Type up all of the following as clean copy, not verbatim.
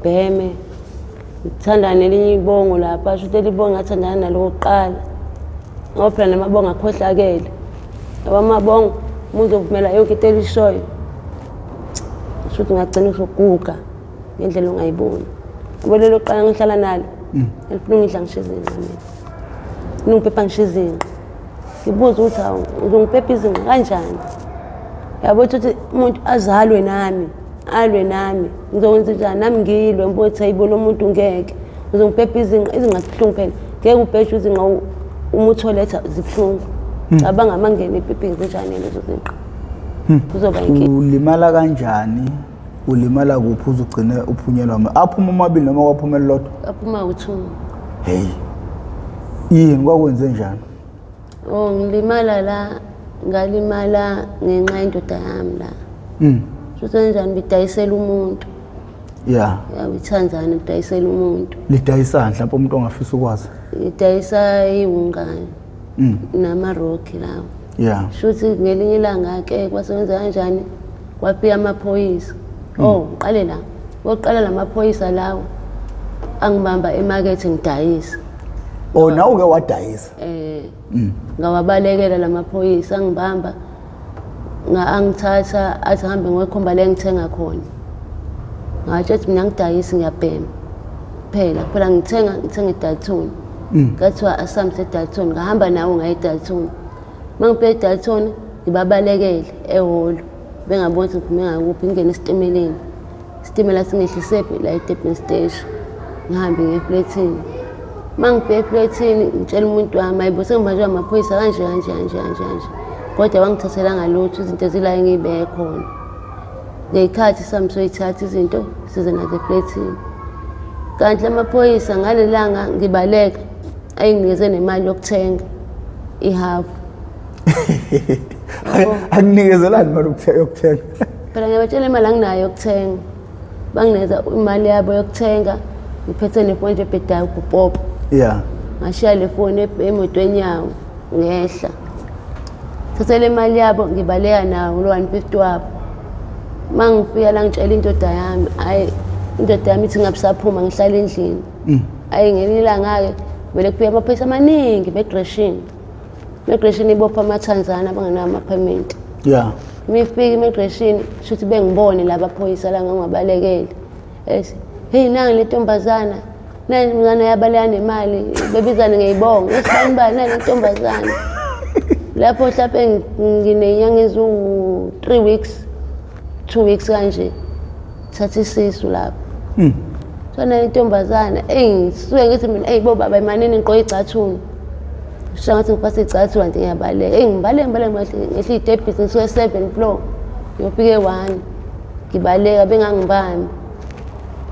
ngibheme ngithanda nelinye ibongo lapha sho ukuthi libongo ngathandana nalokuqala ngoba phela namabongo akhohlakele abamabongo umuntu uvumela yonke into elishoyo sho ukuthi ngagcina usuguga ngendlela ongayiboni ngoba lelo qala ngihlala nalo elifuna ngidla ngishizini mina ngiphepha ngishizini ngibuza ukuthi hawu uzongiphepha izinga kanjani yabo ukuthi umuntu azalwe nami alwe nami ngizokwenza njani nami ngilwe mbothi ayibona umuntu ngeke uzongiphepha izinga zibhlungu phela ngeke ubheshe izinga uma utholetha zibhlungu cabanga mangene ipiphi zinjani lezo zinqa kuzoba inkinga ulimala kanjani ulimala kuphi uzugcine uphunyelwa aphuma amabili noma kwaphuma elilodwa aphuma u2 hey yini kwakwenze njani ngilimala la ngalimala ngenxa yendoda yami la Shothi njani bidayisela umuntu ya uThanzania bidayisela umuntu lidayisa mhlawumbe umuntu ongafisa ukwazi idayisa iwungane namarokhi lawo ya shothi ngelinye ilanga ke kwasebenza kanjani kwaphiya amaphoyisa qale la woqala lamaphoyisa lawo angibamba emarket ngidayisa nawe ke wadayisa ngawabalekela lamaphoyisa angibamba angithatha athi hambe ngekhomba la ngithenga khona ngathi mina ngidayisa ngiyabhema phela ngithenga eDalton kathiwa asamse eDalton ngahamba nawo ngaye eDalton mangiphe eDalton ngibabalekele ehholo bengabona ukuthi ngiphume ngakuphi ngene esitimeleni isitimela singehlisephi la eDurban station ngihambe ngeflatini mangiphe eflatini ngitshela umuntu wami ayibo sengibanjwe amaphoyisa kanje kodwa bangithathelanga lutho izinto ezila ngibeke khona ngekhathi sami soyithatha izinto size nazo eflatini kanti amaphoyisa ngalelanga ngibaleka ayinginikeze nemali yokuthenga ihalf akunikezelani imali yokuthenga phela ngiyabatshela imali anginayo yokuthenga bangineza imali yabo yokuthenga ngiphethe nefoni nje ebhedayo kupopo ya ngashiya le foni emotweni yawo ngehla thathele imali yabo ngibaleka nawo lo 150 wabo mangifika la ngitshela indoda yami hayi indoda yami ithi ngabisaphuma ngihlala endlini hayi ngelilanga ke vele kufika amaphoyisa amaningi begreshini ibopha amaThanzania abangenawo ama-permit ya ngifika immigration shothi bengibone laba phoyisa la ngangabalekele hey nangi le ntombazana nani mngane yabaleka nemali bebizana ngeyibongo esibani bani nale ntombazana lapho mhlawumbe nginenyanga ezu3 weeks 2 weeks kanje thatha isisu lapho sona intombazana ngisuke ngithi mina bo baba imanini ngiqoka icathuni shangathi ngiphathe icathuni kanti ngiyabaleka ngibaleka ngehla idebhisi ngisuke 7 floor ngiyofike 1 ngibaleka bengangibambi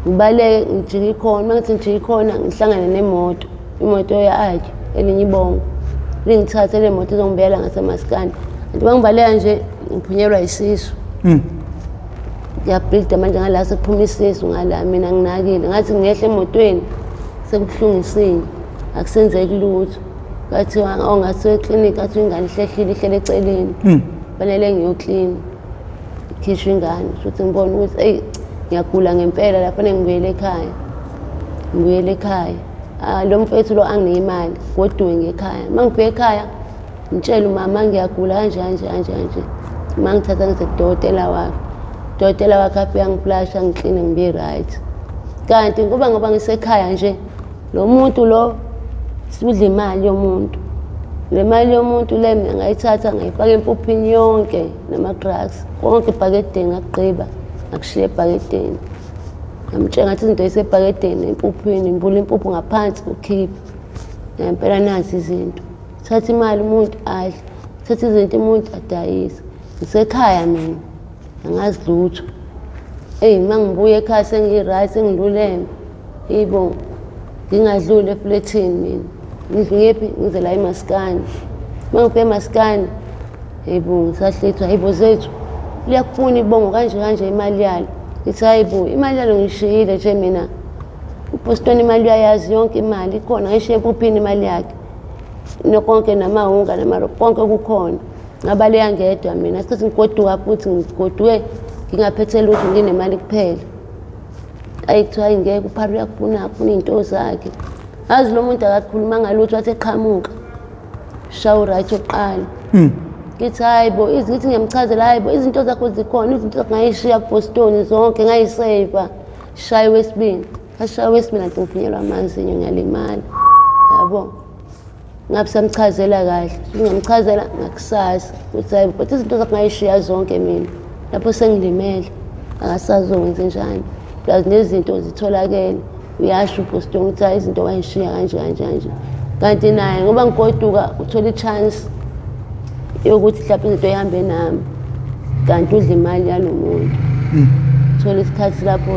ngibaleke ngijika ikhona mangithi ngijika ikhona ngihlangane nemoto imoto yakhe elinye ibongo lingithathe le moto izongibeka ngasemaskani kanti bangibaleka nje ngiphunyelwa isisu ngiyabhilida manje ngala sekuphuma isisu ngala mina nginakile ngathi ngiyehla emotweni sekubuhlungisini akusenzeki lutho kathiwa ongathiwa eclinic athi ingane ihlehlile ihlele eceleni fanele ngiyoklina ikhishwe ingane futhi ngibona ukuthi ngiyagula ngempela lapha ngibuyele ekhaya lo mfethu lo anginike imali goduwe ngekhaya mangibheke ekhaya ngitshela umama ngiyagula kanje mangithatha ngizekudokotela wakhe afika ngiflasha ngikline ngibe right kanti ngoba ngisekhaya nje lo muntu lo sidla imali yomuntu le mali yomuntu le mina ngayithatha ngayifaka empuphini yonke nama-drugs konke ebhakedeni ngakugqiba ngakushiya ebhakedeni ngamtshela ngathi izinto eyisebhakedeni empuphini mbula impuphu ngaphansi ukhiphe ngempela nazi izinto thatha imali umuntu adle thatha izinto umuntu adayisa ngisekhaya mina angazi lutho mangibuya ekhaya sengi-right sengiluleme yibo ngingadluli eflatini mina ngiyephi ngize la emaskani mangifike emaskani yibo ngisahlethwa yibo zethu liyakufuna ibongo kanje imali yalo ngithi hayibo imali yalo ngishiyile nje mina upostoni imali uyayazi yonke imali ikhona ngishiye empuphini imali yakhe nokonke namahunga konke kukhona ngabaleka ngedwa mina isikhathi ngigoduka futhi ngigoduke ngingaphethe lutho nginemali kuphela ayikuthiwa ingeke uphari uyakufuna iy'nto zakhe. Azi lo muntu akakhuluma ngalutho wathi eqhamuka shawu right oqala. Ngithi hayi bo ngithi ngiyamchazela hayi bo izinto zakho zikhona, izinto zakho ngayishiya kuBoston zonke ngayiseva. Shaya wesibili, ngashaya wesibili ngathi ngiphunyelwa amazinyo ngiyalimala. Yabo ngabe samchazela kahle, ngingamchazela ngakusasa ukuthi hayi but izinto zakho ngayishiya zonke mina lapho sengilimele akasazokwenza njani. Plus nezinto zitholakele uyasho uBoston ukuthi hayi izinto wayishiya kanje. Kanti naye ngoba ngigoduka uthola i-chance yokuthi mhlawumbe izinto ihambe nami kanti udla imali yalo muntu. Thola isikhathi lapho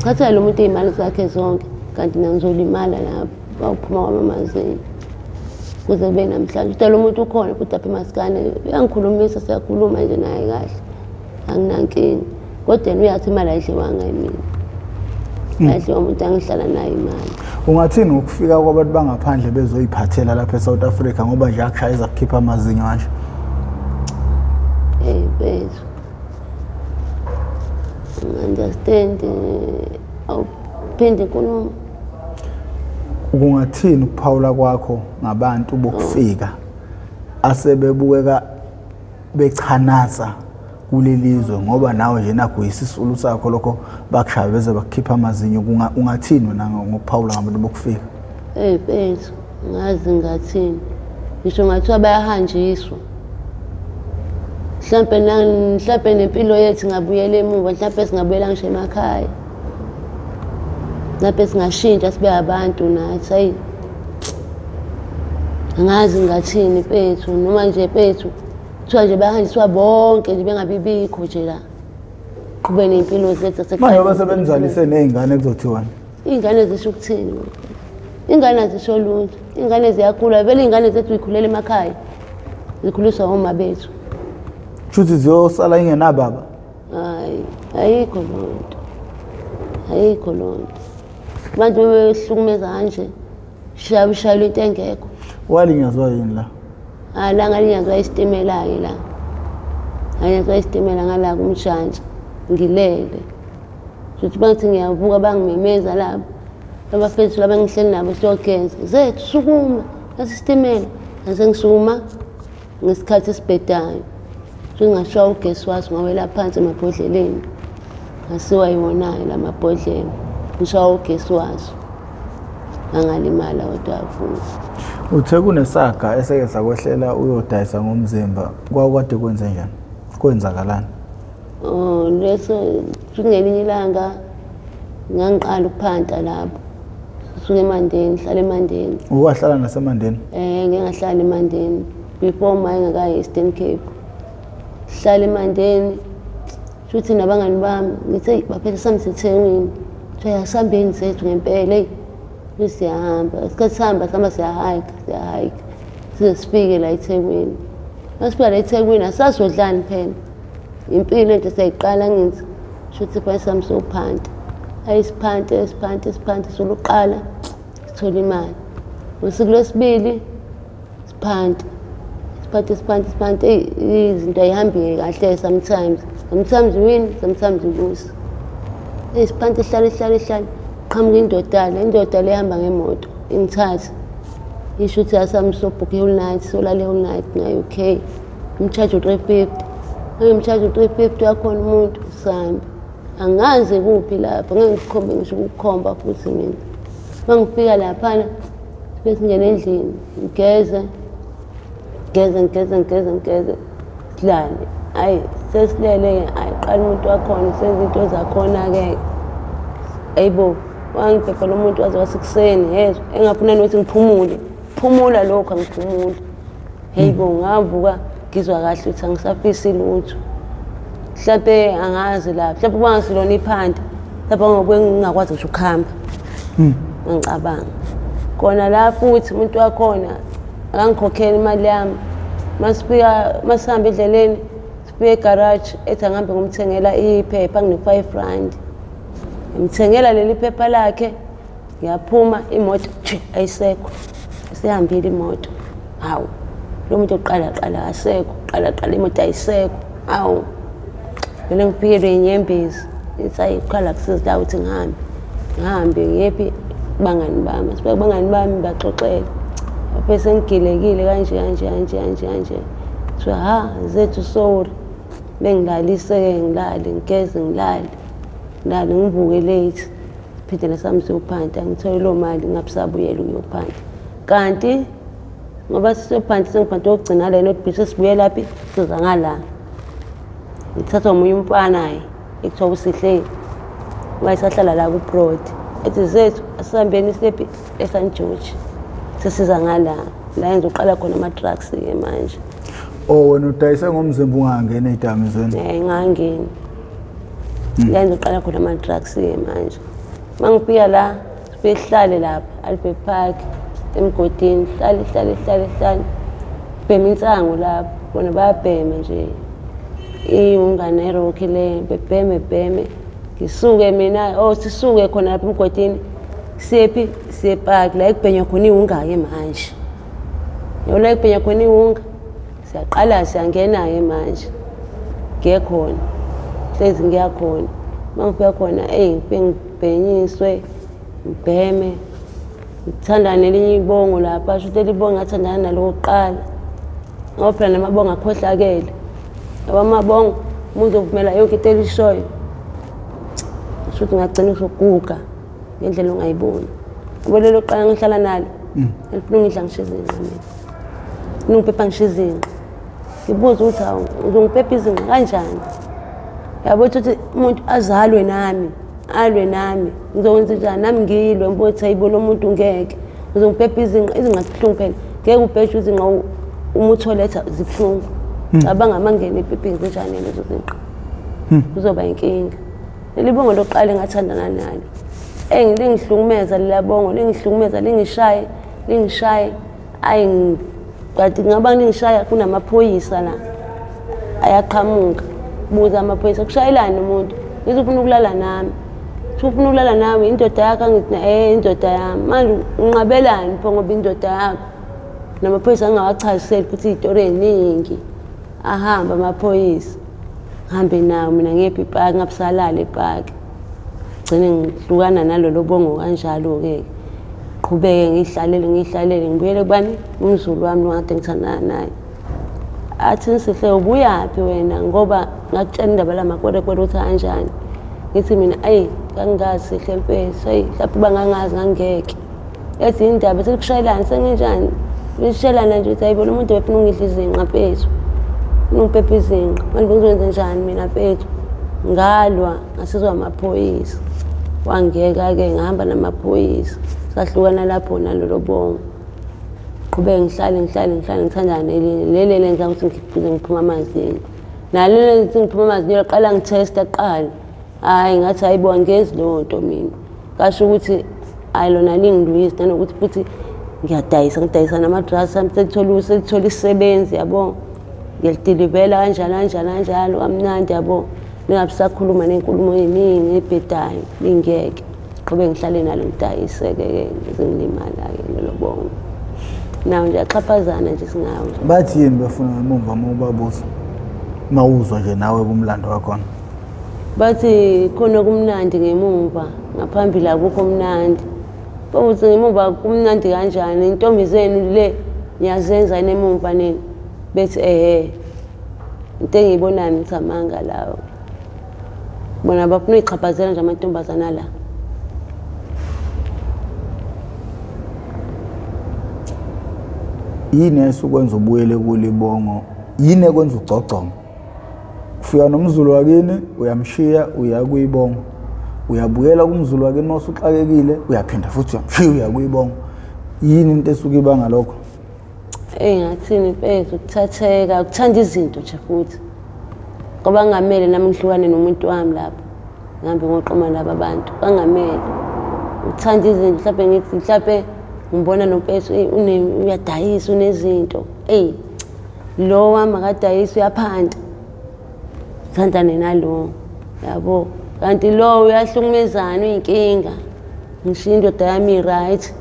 chathela lo muntu iy'mali zakhe zonke kanti mina ngizolimala lapho bawuphuma kwamamazinyo kuze kube namhlanje. Kodwa lo muntu ukhona futhi apha eMaskane uyangikhulumisa, siyakhuluma nje naye kahle, anginankinga. Kodwa yena uyathi imali ayidliwanga yimina, ayidliwa umuntu angihlala naye imali. Ungathini ukufika kwabantu bangaphandle bezoyiphathela lapha eSouth Africa ngoba nje akushayeza kukhipha amazinyo kanje? Bethu understand awuphinde inkulumo. Kungathini ukuphawula kwakho ngabantu bokufika asebebukeka bechanaza kulelizwe ngoba nawe nje nakho isisulu sakho lokho bakushaya beze bakukhipha amazinyo? Ungathini wena ngokuphawula ngabantu bokufika? Bethu ngathini ngisho ngathiwa bayahanjiswa, mhlawumbe nempilo yethu ngabuyela emuva, mhlawumbe singabuyela ngisho emakhaya, mhlawumbe singashintsha sibe abantu nathi. Hayi angazi ngathini bethu, noma nje bethu kuthiwa nje bayahanjiswa bonke nje bengabibikho nje la kube ney'mpilo zethu. Manje basebenzalise ney'ngane kuzothiwani? Iy'ngane zisho ukuthini? Iy'ngane azisho lutho, iy'ngane ziyakhula. Vele iy'ngane zethu y'khulela emakhaya, zikhuliswa oma bethu. Shuthi ziyosala ingenababa? Hayi ayikho lonto, ayikho lonto. Abantu bebehlukumeza kanje shayelwa into engekho. Walinyazwa yini la? La ngalinyazwa isitimela-ke la, ngalinyazwa isitimela ngala kumshantshi ngilele. Shuthi bangithi ngiyavuka bangimemeza lapho abafethu laba engihleli nabo siyogenza, zethu sukuma esisitimela. Ngase ngisukuma ngesikhathi esibhedayo, shuthi ngashaya ugesi waso ngawela phansi emabhodleleni, ngasiwa yiwonayo la mabhodlela, ngishaya ugesi waso angalimala kodwa afuthi. Uthe kunesaga eseke sakwehlela uyodayisa ngomzimba, kwakade kwenze njani? Kwenzakalani? Leso ngelinye ilanga ngangiqala ukuphanta lapho, suke eMandeni, ngihlala eMandeni. Uwahlala naseMandeni? Ngike ngahlala eMandeni before ma engakayi e-Eastern Cape. Hlala eMandeni, shuthi nabangani bami ngithi baphethe samseThekwini, kuthiwa asihambeni zethu ngempela. Siyahamba isikhathi sihamba siyahayika size sifike la eThekwini. Masifika la eThekwini asazodlani phela, impilo into siyayiqala ngithi shuthi phela sami sophanta. Ayisiphante soluqala sithola imali. Ngosuku lwesibili siphante izinto ayihambi kahle sometimes win, sometimes lose. Isiphante ihlala qhamuka indoda le ehamba ngemoto ingithatha isho ukuthi asami sobhukhe whole night, solale whole night nga-UK, ngimcharge u-350. Ngimcharge u-350 wakhona umuntu usambe angazi kuphi lapho, ngeke ngikhombe ngisho ukukhomba futhi mina. Mangifika laphana bese ngene endlini ngigeze silale. Hayi sesilele-ke ayiqala umuntu wakhona sezinto zakhona-ke. Ayibo wangibhebhela umuntu waze wasekuseni yezwa engafuna nokuthi ngiphumule, phumula lokhu angiphumuli. Hayibo ngavuka ngizwa kahle ukuthi angisafisi lutho. Mhlawumbe angazi lapho, mhlawumbe bangasilona iphanda lapho ngoba ngingakwazi ngisho ukuhamba. Ngicabanga khona la futhi umuntu wakhona akangikhokhela imali yami. Masihamba endleleni sifike egarage ethi angihambe ngomthengela iphepha ngine-R5. Ngimthengela leli phepha lakhe, ngiyaphuma imoto ayisekho, isihambile imoto. Hawu lo muntu oqala asekho, qala imoto ayisekho. Hawu vele ngifikelwe inyembezi isayikhala kusizila ukuthi ngihambe ngiyephi bangani bami sibeka bangani bami baxoxela bese ngigilekile kanje so zethu sorry bengilalise-ke ngilale ngigeze ngilale ngivuke late phinde nesami siyophanda ngithole loo mali ngabisabuyela ukuyophanda kanti ngoba siyophanda sengiphanda yokugcina le notebhithi sibuye laphi siza ngala ngithatha omunye umfana-ke ekuthiwa uSihle wayesahlala la ku-Broad ethi zethu asihambeni silephi eSt George sesiza ngala la yenza uqala khona ama-drugs-ke manje. Wena udayise ngomzimba ungangena ey'dakamizweni? Ngangeni la yenza uqala khona ama-drugs-ke manje. Mangifika la sifike sihlale lapha Albert Park emgodini hlale bhema insango lapho bona bayabhema nje iy'ngane eRocky le bebheme ngisuke mina sisuke khona lapha emgodini siyephi siyepark la ekubhenywa khona iwunga-ke manje yabo la ekubhenywa khona iwunga siyaqala siyangena-ke manje ngiye khona hlezi ngiyakhona mangifika khona ngifike ngibhenyiswe ngibheme ngithandana nelinye ibongo lapha asho ukuthi libongo ngathandana nalokuqala ngoba phela namabongo akhohlakele yabo amabongo umuntu uvumela yonke into elishoyo asho ukuthi ngagcina usuguga ngendlela ongayiboni yabo lelo qala ngihlala nalo elifuna ungidla ngishizinqa mina ningipepha ngishizinqa ngibuza ukuthi hawu uzongipepha izinqa kanjani yabo ukuthi umuntu azalwe nami ngizokwenza njani nami ngilwe ngibuke ukuthi hayibo lo muntu ngeke ngizongipepha izinqa zibuhlungu phela ngeke ubheshe izinqa uma utholetha zibuhlungu cabanga mangene ephepheni zinjani lezo zinqa kuzoba inkinga leli bongo lokuqala engathandana nalo lingihlukumeza lela bongo lingihlukumeza lingishaye kanti ngaba ngishaya kunamaphoyisa la ayaqhamuka buza amaphoyisa kushayelana umuntu ngizofuna ukulala nami ufuna ukulala nawe indoda yakho angithi indoda yami manje unqabelani pho ngoba indoda yakho namaphoyisa angawachaziseli ukuthi izitori eziningi ahamba amaphoyisa ngihambe nawo mina ngiyephi ipark ngabusalala epark gcine ngihlukana nalolo bongo kanjalo-ke qhubeke ngiyihlalele ngibuyele kubani umzulu wami lokade ngithandana naye athi Nsihle ubuyaphi wena ngoba ngakutshela indaba lamakwerekwere ukuthi kanjani ngithi mina kangingazi Sihle Mfethu mhlawumbe bangangazi ngangeke ethi indaba selikushayelana senginjani lishelana nje ukuthi hayibo lo muntu befuna ungidla izinqa Mfethu ungipepha izinqa manje ngizokwenza njani mina Mfethu ngalwa ngasizwa amaphoyisa wangiyeka-ke ngahamba namaphoyisa sahlukana lapho nalolo bongo qhubeke ngihlale ngithandana nelinye leli lenza ukuthi ngiphuma amazinyo naleli lenza ngiphuma amazinyo qala ngithesta kuqala hhayi ngathi hayibo angezi leyo nto mina kasho ukuthi hayi lona lingilwisi nanokuthi futhi ngidayisa nama-drugs sami selithola isisebenzi yabo ngiyalidilivela kanjalo kamnandi yabo lingabisakhuluma ney'nkulumo ey'ningi ebhedayo lingeke qhubeke ngihlale nalo ngidayise-ke zingilimala-ke lelo bongo nawo nje axhaphazana nje singawo. Bathi yini befuna emumva uma ubabuza uma uzwa nje nawe kumlando wakhona? Bathi khona kumnandi ngemumva ngaphambili akukho mnandi babuthi ngemumva kumnandi kanjani intombi zenu le niyazenza nemumva nini bethi into engiyibonani ngithi amanga lawo bona bafuna uyixhaphazela nje amantombazana la. Yini esukwenza ubuyele kulibongo? Yini ekwenza ugcogcoma? Ufika nomzulu wakini uyamshiya uya kuyibongo, uyabuyela kumzulu wakini uma usuxakekile uyaphinda futhi uyamshiya uya kuyibongo. Yini into esuke ibanga lokho? Ngathini Mfethu ukuthatheka ukuthanda izinto nje futhi ngoba ngamele nami ngihlukane nomuntu wami lapho ngihambe ngoqoma laba abantu bangamele uthanda izinto mhlawumbe ngithi mhlawumbe ngibona noMfethu uyadayisa unezinto lo wami akadayisa uyaphanda thandane nalo yabo kanti lo uyahlukumezana uyinkinga ngishiya indoda yami right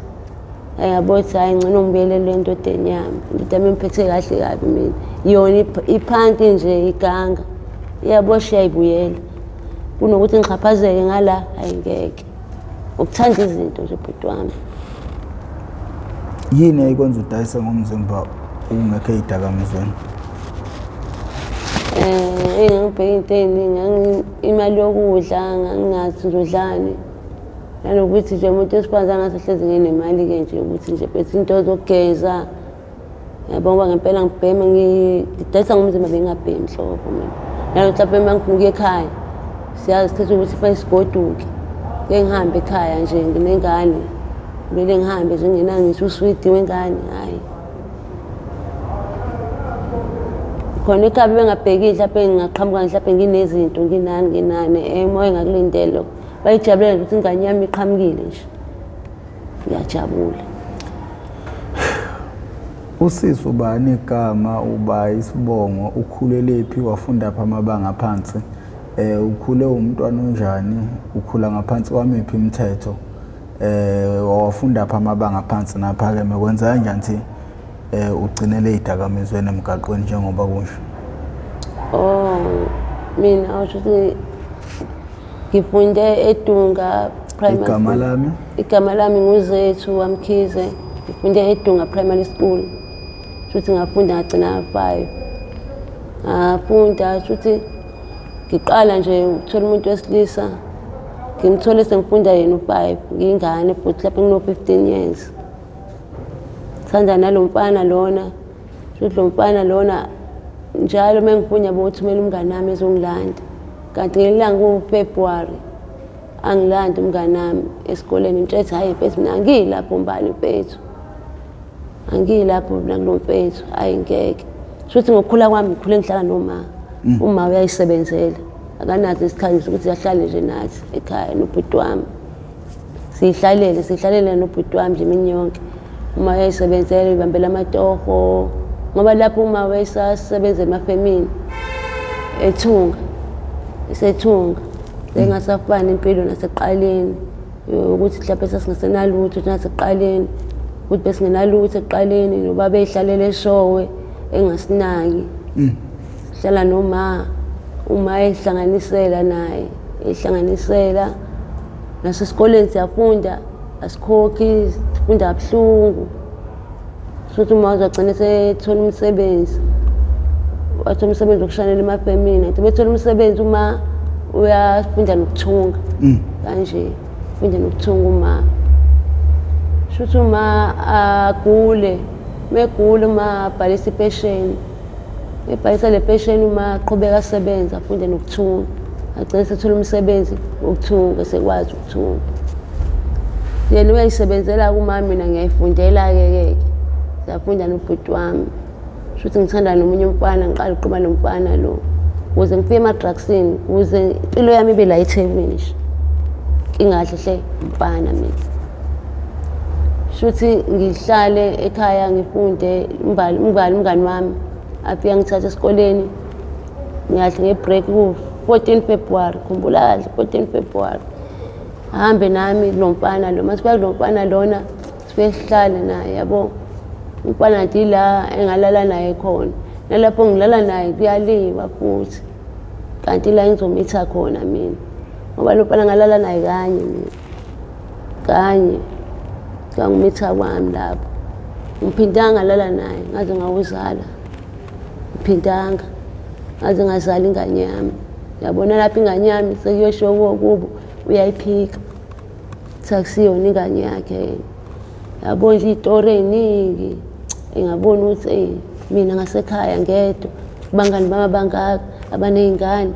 yabo ukuthi hayi ngcono ngibuyelele endodeni yami indoda yami imphethe kahle kabi mina yona iphanti nje iganga yabo shiyayibuyela kunokuthi ngixhaphazeke ngala ayingeke. Ukuthanda izinto nje bhuti wami. Yini ayikwenza udayise ngomzimba ungekho ey'dakamizweni? Ngangibheka into ey'ningi, imali yokudla ngangingathi ngizodlani, nanokuthi nje umuntu wesifazane ngasehlezi nginemali-ke nje ukuthi nje bethe into zokugeza. Yabona ngoba ngempela ngibhema ngidayisa ngomzimba bengingabhemi nhlobo mina. Nanokuthi lapho uma ngibuya ekhaya siyazi isikhathi ukuthi kufanele sigoduke. Ngeke ngihambe ekhaya nje nginengane, kumele ngihambe nje ngingenanga ngisho uswidi wengane, hhayi. Khona ekhaya bengabhekile mhlawumbe ngingaqhamuka mhlawumbe nginezinto nginani uma engakulindele lokho. Bayijabulela ukuthi ingane yami iqhamukile nje. Ngiyajabula. Usisi ubani igama, uba isibongo, ukhulelephi, wafunda phi amabanga aphansi? Ukhule umntwana onjani? Ukhula ngaphansi kwamiphi imithetho? Wawafunda phi amabanga aphansi naphakeme? Kwenza kanjani ukuthi ugcinele ey'dakamizweni emgaqweni njengoba kusho? Mina awusho ukuthi ngifunde eDunga Primary School. Igama lami? Igama lami nguZethu Wamkhize. Ngifunde eDunga Primary School. Shuthi ngafunda ngagcina 5. Ngafunda shuthi ngiqala nje ukuthola umuntu wesilisa. Ngimthole sengifunda yena u5, ngiyingane futhi lapho ngino-15 years. Sithanda nalo mfana lona. Shuthi lo mfana lona njalo uma ngifuna yabo uthumela umngane wami ezongilanda. Kanti ngelanga kuFebruary angilanda umngane wami esikoleni. Ngimtshela hayi mfethu mina ngilapho umbali mfethu. Angilapho mina kulo mfethu, hayi ngeke. Shuthi ngokukhula kwami ngikhule ngihlala noma. Uma uyayisebenzela. Akanazi isikhathi sokuthi siyahlale nje nathi ekhaya nobhuti wami. Sihlalele nobhuti wami nje imini yonke. Uma uyayisebenzela ibambela amatoho. Ngoba lapho uma wayesasebenza emafemini ethunga. Isethunga. Engasafani impilo nasekuqaleni. Ukuthi mhlawumbe sasingasenalutho nasekuqaleni. Ukuthi besingenalutho ekuqaleni nobaba eyihlalele eshowe engasinaki. Sihlala noma uma ehlanganisela naye, ehlanganisela nasesikoleni siyafunda, asikhokhi, sifunda kabuhlungu. Futhi uma uzogcina sethola umsebenzi, wathola umsebenzi wokushanela emafemini, kanti bethola umsebenzi uma uyafunda nokuthunga kanje, ufunda nokuthunga uma. Shuthi uma agule, megule uma abhalisa ipesheni. Ebhalisa le pesheni uma aqhubeka asebenza afunde nokuthunga. Agcina sethola umsebenzi wokuthunga, sekwazi ukuthunga. Yena uyayisebenzela kuma mina ngiyayifundela-ke. Siyafunda nobhuti wami. Shuthi ngithanda nomunye umfana, ngiqala ukuqhuba nomfana lo. Ukuze ngifike ema-drugsini, ukuze impilo yami ibe la eThekwini nje. Ingahle hle umfana mina. Shuthi ngihlale ekhaya ngifunde umngane wami. Afika ngithatha esikoleni. Ngiyahle ngebreak ku-14 February, khumbula kahle 14 February. Ahambe nami lo mfana lo. Masifika kulo mfana lona, sifike sihlale naye yabo. Umfana nti la engalala naye khona. Nalapho ngilala naye kuyaliwa futhi. Kanti la engizomitha khona mina. Ngoba lo mfana ngalala naye kanye mina. Kanye. Kangimitha kwami lapho. Ngiphindanga ngalala naye, ngaze ngawuzala. Phindanga ngaze ngazala ingane yami. Yabona lapha ingane yami sekuyosho kubo uyayiphika. Sakusiyona ingane yakhe. Yabona nje izitori eziningi. Engabona ukuthi mina ngasekhaya ngedwa. Abangani bami abangaka abanezingane.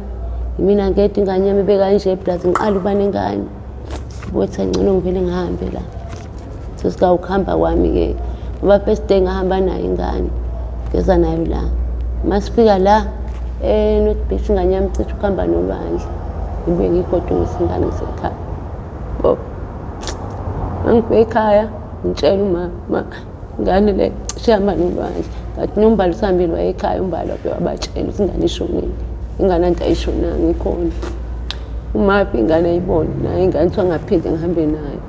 Mina ngedwa ingane yami bekanje eplaza ngiqala ukuba nengane. Bothi ngcono ngivele ngihambe la. Sesingawukhamba kwami-ke. Ngoba first day ngahamba nayo ingane. Ngeza nayo la. Masifika la North Beach ingane yami cishe ukuhamba nolwandle. Ngibuye ngigoduse ingane ngisekhaya. Bo. Angifike ekhaya ngitshela umama ingane le cishe ihamba nolwandle. Ngathi nombalo usihambile waye ekhaya umbalo wabatshela ukuthi ingane ishonile. Ingane anti ayishonanga ikhona. Umaphi ingane ayibona nayo ingane kuthiwa ngaphinde ngihambe nayo.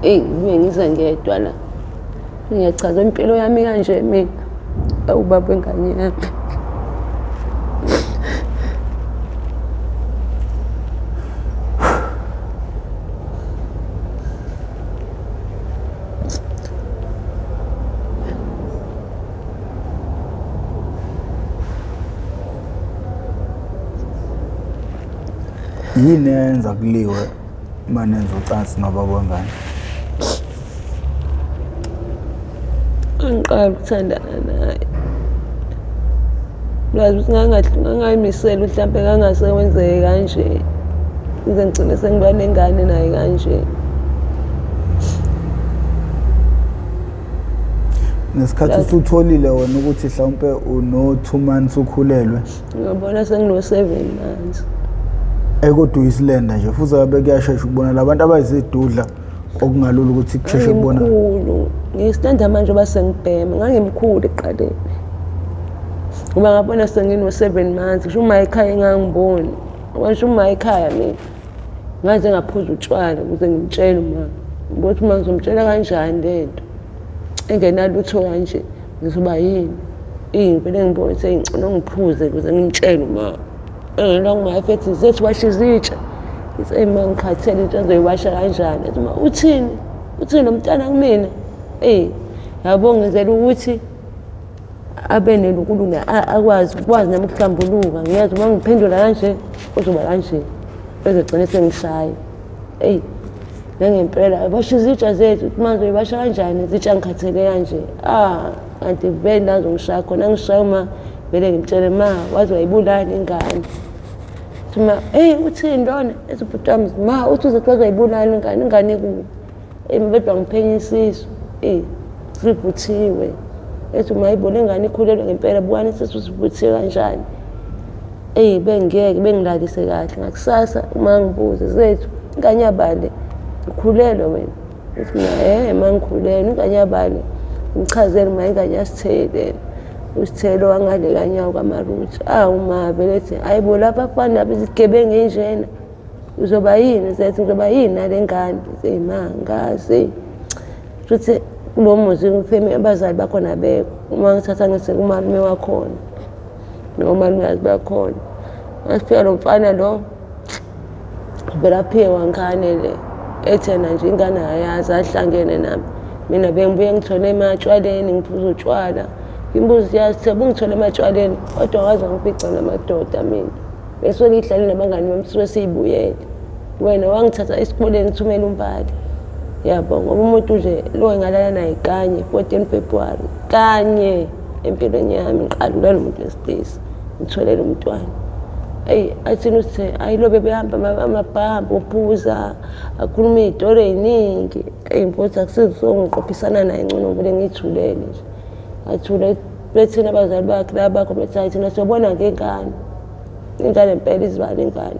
Ngibuye ngize ngedwa la. Ngiyachaza impilo yami kanje mina. Ubaba wengane yami. yini yenza kuliwe manenza ucansi nobaba wengane? Angiqala ukuthandana naye. Ngazi ukuthi ngangayimisela mhlawumbe kangasekwenzeke kanje. Ngize ngigcine sengiba nengane naye kanje. Nesikhathi usutholile wena ukuthi mhlawumbe uno 2 months ukhulelwe? Ngabona sengino 7 months. Kodwa uyisilenda nje futhi abe kuyashesha ukubona labantu abayizidudla okungalula ukuthi kusheshe kubona. Ngiyisilenda manje basengibhema ngangimkhulu eqaleni. Ngoba ngabona sengino 7 months kusho uma ekhaya ngangiboni. Ngisho uma ekhaya mina ngaze ngaphuza utshwala ukuze ngimtshele uma ngokuthi uma ngizomtshela kanjani lento engenalutho kanje ngizoba yini vele ngibona sengcono ngiphuze ukuze ngimtshele uma engilonga mafethi zethu washa izitsha isema ngikhathele into azoyiwasha kanjani ethi uma uthini lo mntana kumina yabo ngizela ukuthi abe nelukulula akwazi nami ukuhlambuluka ngiyazi uma ngiphendula kanje uzoba kanje bezogcina sengishaya ngempela basha izitsha zethu manje uyibasha kanjani izitsha ngikhathele kanje kanti vele ngizongishaya khona ngishaya uma vele ngimtshele ma wazi wayibulala ingane thuma uthini lona esibhutami ma uthi uzothi wazayibulala ingane kuwe bedwa ngiphenya isisu sivuthiwe ethi uma yibona ingane ikhulelwe ngempela bukani isisu sivuthiwe kanjani bengilalise kahle ngakusasa uma ngibuze zethu ingane yabale ngikhulelwe wena ethi mina ma ngikhulelwe ingane yabale ngichazele uma ingane yasithele usithelo wangale kanyawo kamaruthi uma vele ethi ayibo lapha afana laba izigebengu enjena uzoba yini zethu ngizoba yini nale ngane ma ngazi futhi kulo muzi ngifeme abazali bakhona beko uma ngithatha ngise kumalume wakhona nomalume bakhona ngasifika lo mfana lo vela phewa ngane le ethena nje ingane ayazi ahlangene nami mina bengibuye ngithole ematshwaleni ngiphuza utshwala imbuzi yathi ngithole ematshwaleni kodwa wazi ngifica namadoda mina bese ngihlale nabangani bami sisuke siyibuyele wena wangithatha esikoleni ngithumela umbali yabo ngoba umuntu nje lo engalala naye kanye 14 February kanye empilweni yami ngiqalula nomuntu wesilisa ngitholele umntwana athina usithe ayilo bebehamba amabhamba ophuza akhuluma izitori eziningi impotha akusizongiqophisana naye ngcono vele ngithulele nje athule bethina abazali bakhe labakho bethi thina siyobona ngengane ingane impela izibala ingane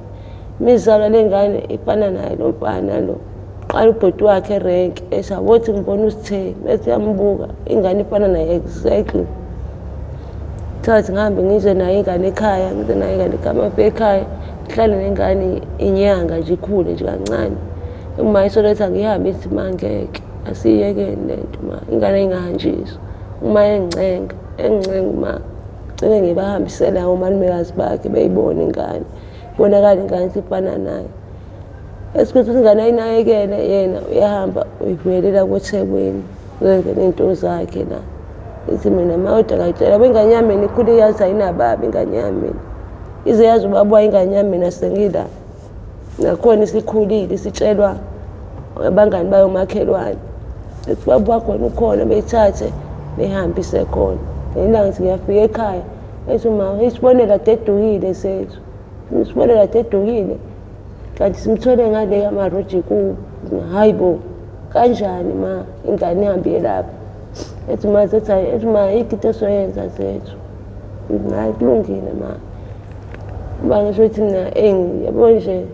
imizalo lengane ifana naye lo mfana lo qala ubhoti wakhe erenk eshawothi ngibona usithe bese yambuka ingane ifana naye exactly thathi ngihambe ngize naye ingane ekhaya ngize naye ingane ekhaya ngihlale nengane inyanga nje ikhule nje kancane uma isoletha ngihambe ithi mangeke asiyekeni lento ma ingane ingahanjiswa uma encenga uma gcine ngibahambisela omalumekazi bakhe beyibone ingane bonakala ingane sifana naye esikhathi ingane ayinakekele yena uyahamba uyivuyelela kweThekwini uyenze into zakhe la ithi mina mawuda ngayitshela ingane yami ikhule yazi ayinababa ingane yami ize yazi ubaba ingane yami mina sengila nakhona isikhulile sitshelwa abangani bayo makhelwane ethi baba wakho ukhona beyithathe behambise khona ngelanga ngithi ngiyafika ekhaya ethi uma isibonela dedukile sethu isibonela dedukile kanti simthole ngale kamaroji ku hayibo kanjani ma ingane ihambe lapha ethi ma ikito soyenza sethu hayi kulungile ma uba ngisho ukuthi mina yabo nje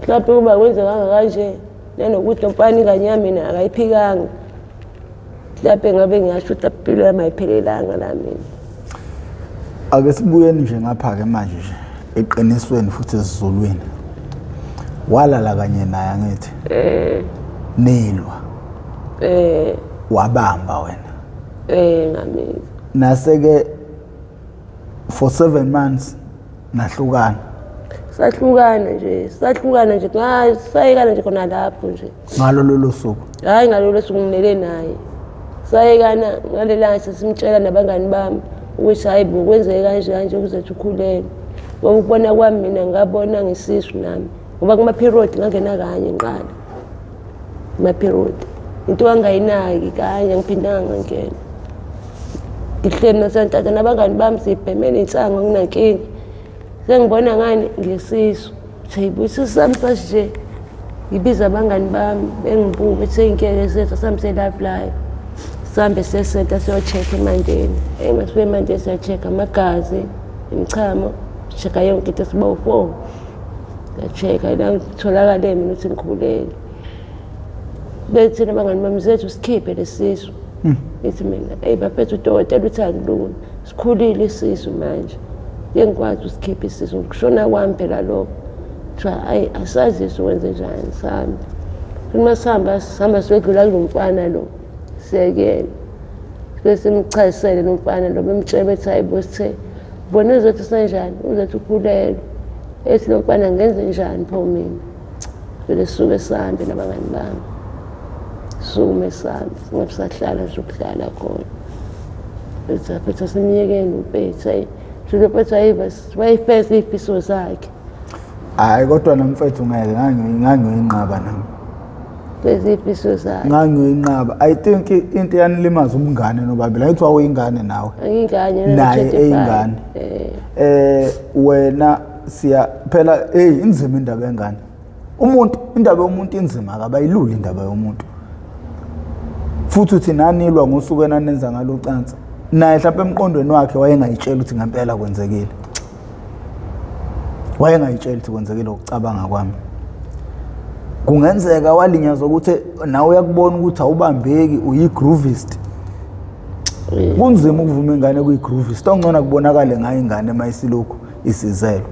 mhlawumbe kuba kwenzekanga kanje nanokuthi umfana ingane yami mina akayiphikanga mhlawumbe ngabe ngiyasho ukuthi impilo yami ayiphelelanga la mina. Ake sibuyeni nje ngapha-ke manje nje eqinisweni futhi esizulwini walala kanye naye angithi nilwa wabamba wena ngamini nase-ke for 7 months nahlukana sahlukana nje sayekana nje khona lapho nje ngalo lolo suku hayi ngalo lolo suku ngilele naye sayekana ngalelanga sesimtshela nabangani bami ukuthi hayi bo kwenzeke kanje ukuze ukhulele ngoba ukubona kwami mina ngabona ngesisu nami ngoba kuma-period ngangena kanye ngiqala kuma-period into angayinaki kanye angiphindanga ngangena ngihleli nasantata nabangani bami sibhemele insango nginankinga sengibona ngani ngesisu siyibusisa sami sasije ngibiza abangani bami bengibuke ethi seyingeke sethu sami se-live live sihambe sesenta siyo-check-a emandeni masibe emandeni siya-check-a amagazi imichamo check-a yonke into sibawu-4 siya-check-a la kutholakale mina ukuthi ngikhulele bethina abangani bami zethu sikhiphe lesisu ithi mina baphethe udokotela uthi akulula sikhulile isisu manje ngengikwazi usikhiphe isisu kushona kwami phela lokho kuthiwa hayi asazisi wenze njani sami uma sihamba siyodlula kulo mfana lo siyekele sibe simchazisele lo mfana lo bemtshela bethi hayi bosithe bona uzothi senjani uzothi ukhulelwe ethi lo mfana ngenze njani pho mina vele sisuke sihambe nabangani bami sume sami singabe sahlala nje ukudlala khona bethi aphetha simyekeni umpethu hayi shulo phethu hayi wayifeza ifiso zakhe hayi kodwa namfethu ngeke ngangiyoyinqaba nami feza ifiso zakhe ngangiyoyinqaba I think into yanilimaza umngane nobabili ayithi wawuyingane nawe angingane naye eyingane wena siya phela inzima indaba yengane umuntu indaba yomuntu inzima akabayilula indaba yomuntu futhi uthi nanilwa ngosuku enanenza ngalo cansi naye mhlawumbe emqondweni wakhe wayengayitshela ukuthi ngempela kwenzekile wayengayitshela ukuthi kwenzekile ukucabanga kwami kungenzeka walinyazwa ukuthi nawe uyakubona ukuthi awubambeki uyi-groovist kunzima ukuvuma ingane kuyi-groovist ongcona kubonakale ngayo ingane mayisilokhu isizelwe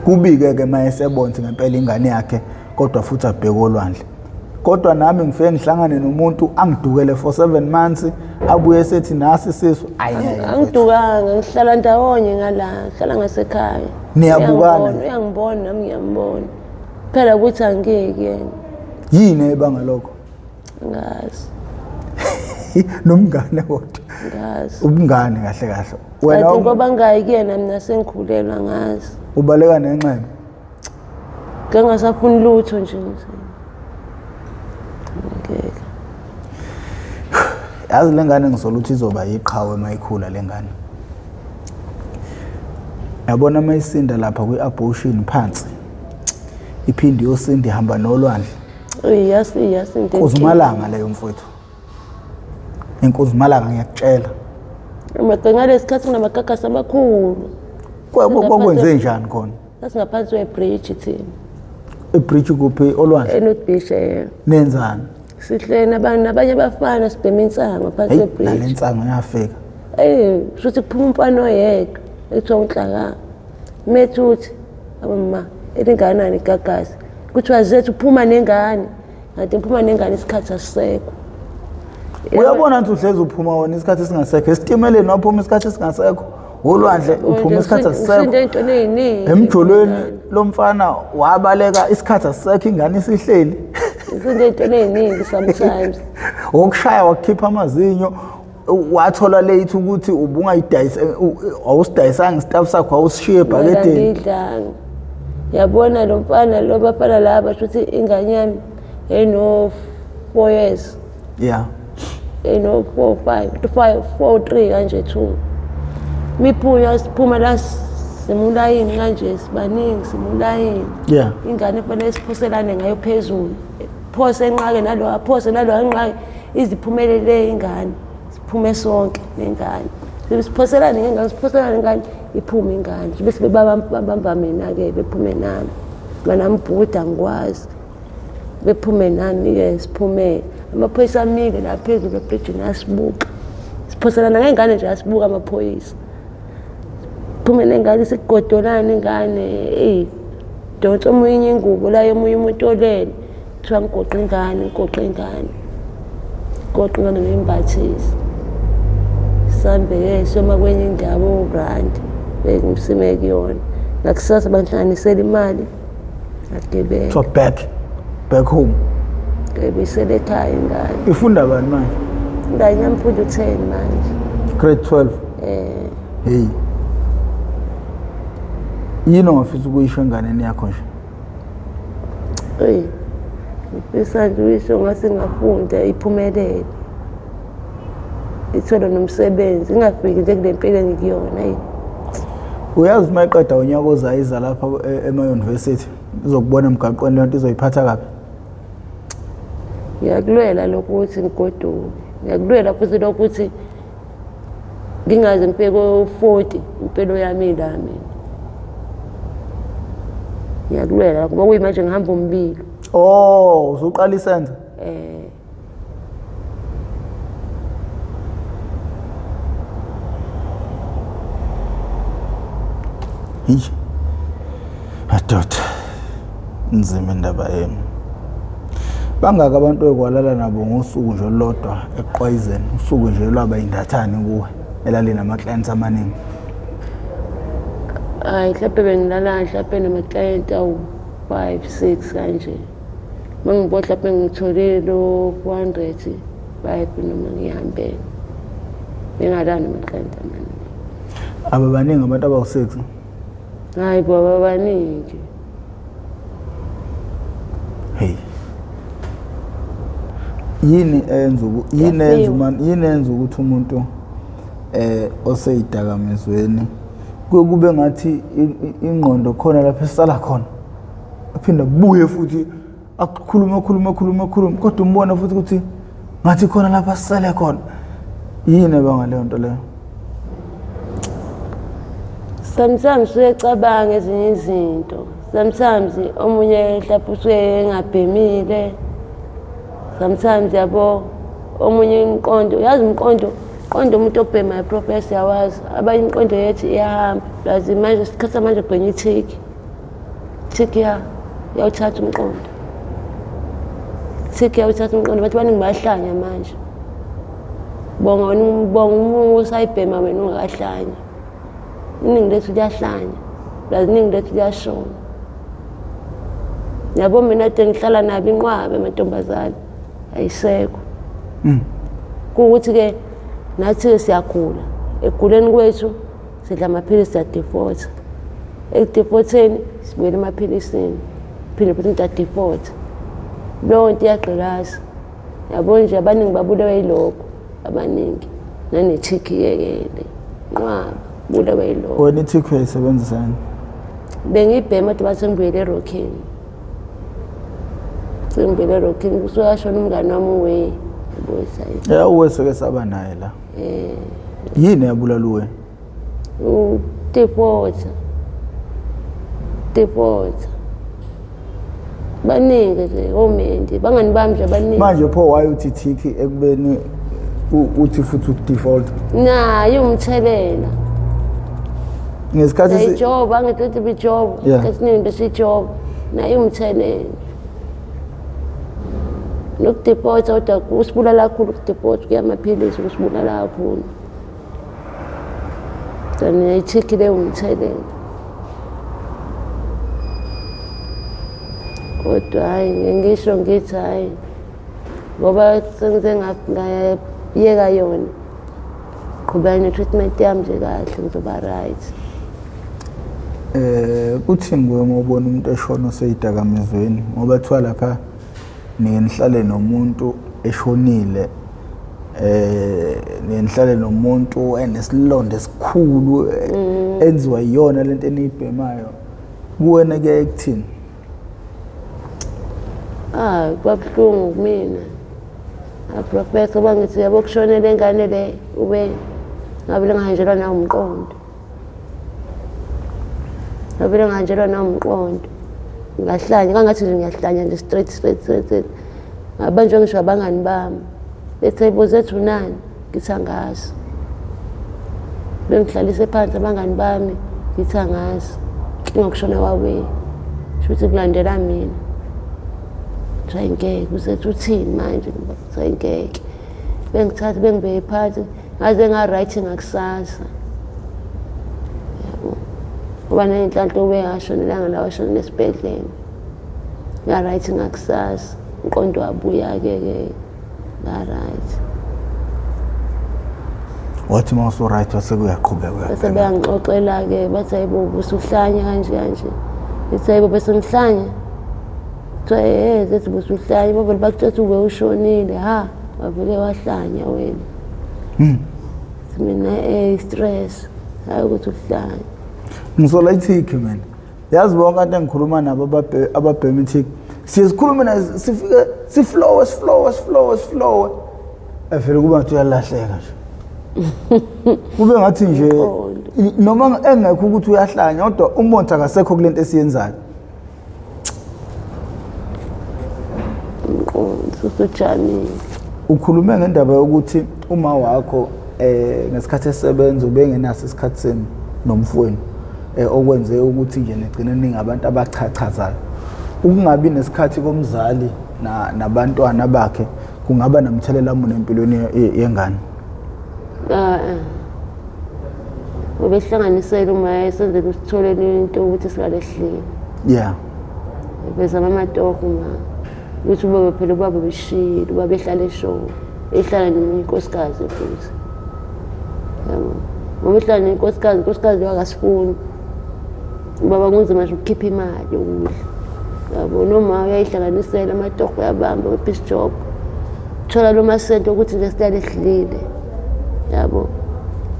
kubike-ke mayesebona ukuthi ngempela ingane yakhe kodwa futhi abheke olwandle kodwa nami ngifike ngihlangane nomuntu angidukele for 7 months abuye sethi nasi sisu angidukanga ngihlala ndawonye ngala ngihlala ngasekhaya niyabukana uyangibona nami ngiyambona phela ukuthi angeke yena yini ebanga lokho ngazi nomngane kodwa ngazi ubungane kahle kahle wena ngoba ngayikena mina sengikhulelwa ngazi ubaleka nenxeba ngangasafuni lutho nje yazi lengane ngisola ukuthi izoba yiqhawe mayikhula lengane yabona mayisinda lapha kwi-abortion phansi iphindi yosinda ihamba nolwandle yasinda Nkuzumalanga leyo mfowethu Nkuzumalanga ngiyakutshela ngale sikhathi kunamagagasi amakhulu kwakwenze njani khona sasingaphansi kwebridge thina ibridge kuphi olwandle eNorth Beach nenzani sihlele nabanye abafana sibhema insango phansi kwebridge nale nsango yafika shuthi kuphuma umfana oyedwa ekuthiwa uNhlaka methuthi abama elinganani igagasi kuthiwa zethu uphuma nengane kanti uphuma nengane isikhathi asisekho uyabona nje uhlezi uphuma wona isikhathi esingasekho esitimeleni waphuma isikhathi esingasekho olwandle uphuma isikhathi asisekho emjolweni lomfana wabaleka isikhathi asisekho ingane isihleli into eziningi sometimes okushaya wakhipha amazinyo wathola late ukuthi ubungayidayisa awusidayisanga istaff sakho awusishiye ebhakedeni yabona lo mfana lo bafana laba futhi ingane yami eno 4 years eno 4 3 kanje 2 miphunya siphuma la simulayini kanje sibaningi simulayini ingane kufanele siphoselane ngayo phezulu phose enqake nalo aphose nalo enqake iziphumelele ingane siphume sonke nengane siphoselane ngengane siphoselane ngane iphume ingane bese bebabamba mina ke bephume nami banambhuda ngikwazi bephume nami ke siphume amaphoyisa amile la phezulu kwebridge nasibuka siphoselana ngengane nje asibuka amaphoyisa phume nengane sigodolana ingane donsa omunye ingubo la yomunye umuntu olele kuthiwa ngigoqa ingane ngimbathise sambe soma kwenye indawo uRand bengimsime kuyona ngakusasa banhlanganisela imali ngadebela so back home ebisele ekhaya ingane ifunda bani manje ingane yamfunda u10 manje grade 12 hey Yini ongafisa ukuyisho enganeni yakho nje? Ngifisa nje uyisho ngase ngafunda iphumelele. Ithole nomsebenzi, ingafiki nje kule mpilo engikuyona. Uyazi uma iqeda unyaka ozayiza lapha ema-university izokubona emgaqweni lento izoyiphatha kabi? Ngiyakulwela lokhu ukuthi ngigoduke. Ngiyakulwela futhi lokhu ukuthi ngingaze ngifike ko-40 impilo yami la mina. Ngiyakulwela ngoba kuyimanje ngihamba umbilo. Oh, usuqala isenzo? Hishi. Adoda. Nzima indaba yenu. Bangaka abantu ekwalala nabo ngosuku nje olodwa eqwayizeni, usuku nje lwaba indathani kuwe elalini nama clients amaningi? Mhlawumbe bengilala mhlawumbe nama-client awu-5, 6 kanje. Mangibuka mhlawumbe ngitholile lo 400 5 noma ngihambele. Bengalala nama-client amaningi. Aba baningi abantu abawu-6? Hayi baba baningi. Hey. Yini enza ukuthi umuntu oseyidakamizweni kube ngathi ingqondo khona lapha esala khona aphinda buye futhi akukhuluma kodwa umbona futhi ukuthi ngathi khona lapha sisale khona? Yini bangaleyo nto leyo? Sometimes uyacabanga ezinye izinto. Sometimes omunye mhlawumbe usuke engabhemile. Sometimes yabo omunye umqondo, yazi umqondo umuntu obhema iprofessor yawazi. Abanye imqondo yethu iyahamba. Lazi manje isikhathi manje kubhenya ithiki. Thiki yawuthatha umqondo. Thiki yawuthatha umqondo bathi baningi bayahlanya manje. Bonga umuntu usayibhema wena ungakahlanya. Iningi lethu liyahlanya. Lazi iningi lethu liyashona. Yabo mina ade ngihlala nabo inqwabe amantombazane ayisekho. Kuwukuthi-ke nathi-ke siyagula. Ekuguleni kwethu sidla amaphilisi siyadefaulta. Ekudefaulteni sibuyela emaphilisini. Phinde futhi ngiyadefaulta. Leyo nto iyagqilaza. Yabo nje abaningi babulewe yilokho. Abaningi. Nanethiki-ke nqwaba bulewe yilokho. Wena ithiki uyayisebenzisani? Bengibhema ukuthi bathi ngibuyele eRockini. Ngibuyele eRockini kusuyashona umngane wami uwe. Uwesuke saba naye la. Yini yabulala uwe? Defaulta. Baningi nje omendi bangani bami nje baningi. Manje pho waye uthi thiki ekubeni uthi futhi udefault? Nayo umthelela. Ngesikhathi job angithi bijob esiningi besijob nayo umthelela. Nokudefaulta kodwa kusibulala kakhulu ukudefaulta kuyamaphilisi kusibulala kakhulu. Then ithiki leyo umthelela. Kodwa hayi ngisho ngithi hayi ngoba senze ngayeka yona. Qhubeka ne-treatment yami nje kahle ngizoba right. Kuthini kuwe uma ubona umuntu eshona oseyidakamizweni ngoba kuthiwa lapha nihlale nomuntu eshonile nihlale nomuntu enesilonda esikhulu enziwa iyona lento eniyibhemayo kuwena ke ekuthini? Kwabuhlungu kumina. Professor bangithi yabo kushonela ingane le ube ngabe lengahanjelwa nawo umqondo. Ngabe lengahanjelwa nawo umqondo. Ngahlanya kangathi nje ngiyahlanya nje straight. Abanjwe ngisho abangani bami. Bethe bozethu nani? Ngithi angazi. Bengihlalise phansi abangani bami ngithi angazi. Ngokushona kwawe. Futhi kulandela mina. Ngeke uzethu uthini manje ngeke. Bengithatha bengibeke phansi ngaze nga-right ngakusasa. Yabo. Ngoba nenhlanhla obengashonelanga la washonela esibhedlela. Nga-right ngakusasa. Umqondo wabuya-ke nga-right. wathi uma usu-right wase kuyaqhubeka bese beyangixoxela-ke bathi hayibo busuhlanya kanje kanje ithi hayibo besengihlanya kuthiwa zethi busuhlanya bavele bakutshela ube ushonile ha wavele wahlanya wena mina stress hayi ukuthi uhlanya ngisola ithikhi mina yazi bonke kanti engikhuluma nabo ababhema ithikhi siye sikhulume naye sifike siflowe evele kuba ngathi uyalahleka nje kube ngathi nje noma engekho ukuthi uyahlanya kodwa umonthi akasekho kulento esiyenzayo susujamile ukhulume ngendaba yokuthi uma wakho ngesikhathi esebenza ubengenaso isikhathi senu nomfweni okwenze ukuthi nje negcine ningi abantu abachachazayo ukungabi nesikhathi komzali nabantwana bakhe kungaba namthelela muni empilweni yengane ubehlanganisela uma esenzela usitholele into ukuthi singalehlile yeah bezama amatoho ma ukuthi ubaba phela ubaba beshilo ubaba ehlala eshowe ehlala nenkosikazi futhi yabo uma ehlala nenkosikazi wakasifuni ubaba kunzima nje ukukhipha imali yokudla yabo noma uyayihlanganisela amatoho yabamba kwipiece job thola lo masento ukuthi nje siyalehlile yabo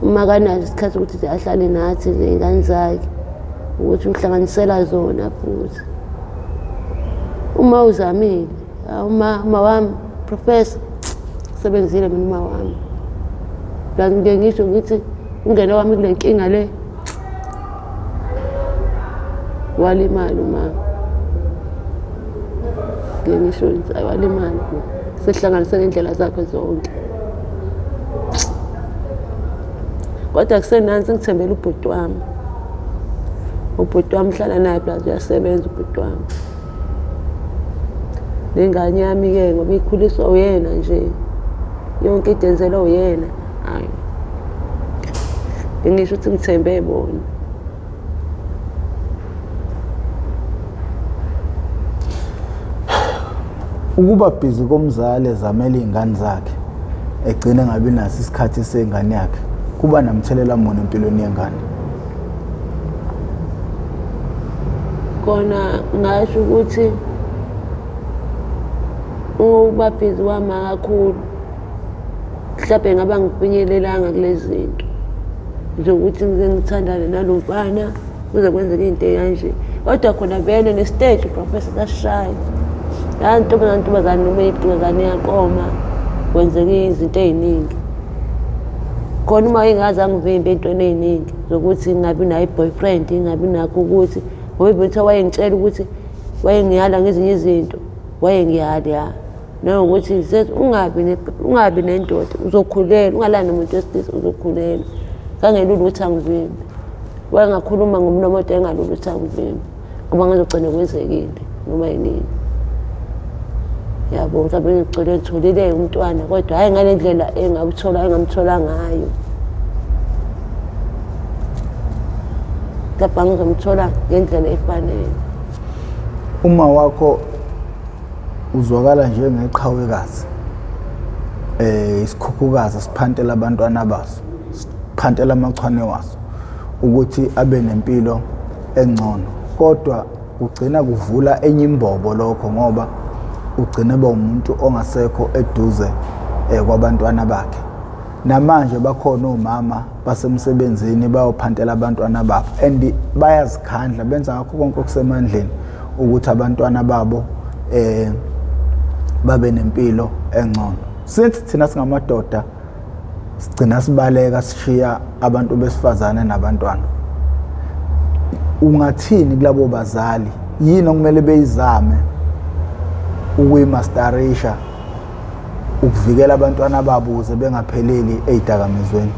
uma kanazo isikhathi ukuthi nje ahlale nathi nje ingane zakhe ukuthi uhlanganisela zona futhi uma uzamile uma wami professor sebenzile mina uma wami la ngisho ukuthi ungena wami kule nkinga le walimali uma ngisho ukuthi walimali sehlanganisa indlela zakhe zonke kodwa kusenansi ngithembela ubhuti wami uhlala naye plus uyasebenza ubhuti wami nengane yami-ke ngoba ikhuliswa uyena nje yonke into yenzelwa uyena hayi ngisho ukuthi ngithembe bona ukuba busy komzali ezamela iy'ngane zakhe egcine engabi naso isikhathi sengane yakhe kuba namthelela muni empilweni yengane kona ngasho ukuthi uba busy wama kakhulu mhlawumbe ngaba ngifinyelelanga kulezi zinto zokuthi ngize ngithandane nalomfana kuze kwenzeka into kanje kodwa khona vele nestage professor kashayi la ntombazane noma intombazane yaqoma kwenzeka izinto ey'ningi khona uma ingazange ngivimbe ey'ntweni ey'ningi zokuthi ngingabi nayo i-boyfriend ngingabi nakho ukuthi ngoba ibetha wayengitshela ukuthi wayengiyala ngezinye izinto wayengiyala ya nanokuthi ungabi nendoda uzokhulelwa ungalali nomuntu wesilisa uzokhulelwa kangelula ukuthi angivimbe wayengakhuluma ngomlomo kodwa engalula ukuthi angivimbe ngoba ngizogcina kwenzekile noma yinini yabo mhlawumbe ngigcine ngitholile umntwana kodwa hhayi ngale ndlela engamthola ngayo lapha ngizomthola ngendlela efanele uma wakho uzwakala njengeqhawekazi isikhukhukazi siphantela abantwana baso siphantela amachwane waso ukuthi abe nempilo engcono kodwa ugcina kuvula enye imbobo lokho ngoba ugcine ba umuntu ongasekho eduze kwabantwana bakhe namanje bakhona omama basemsebenzini bayophantela abantwana babo and bayazikhandla benza ngakho konke okusemandleni ukuthi abantwana babo babe nempilo engcono since thina singamadoda sigcina sibaleka sishiya abantu besifazane nabantwana ungathini kulabo bazali yini okumele beyizame ukuyimasterisha ukuvikela abantwana babo ukuze bengapheleli ezidakamizweni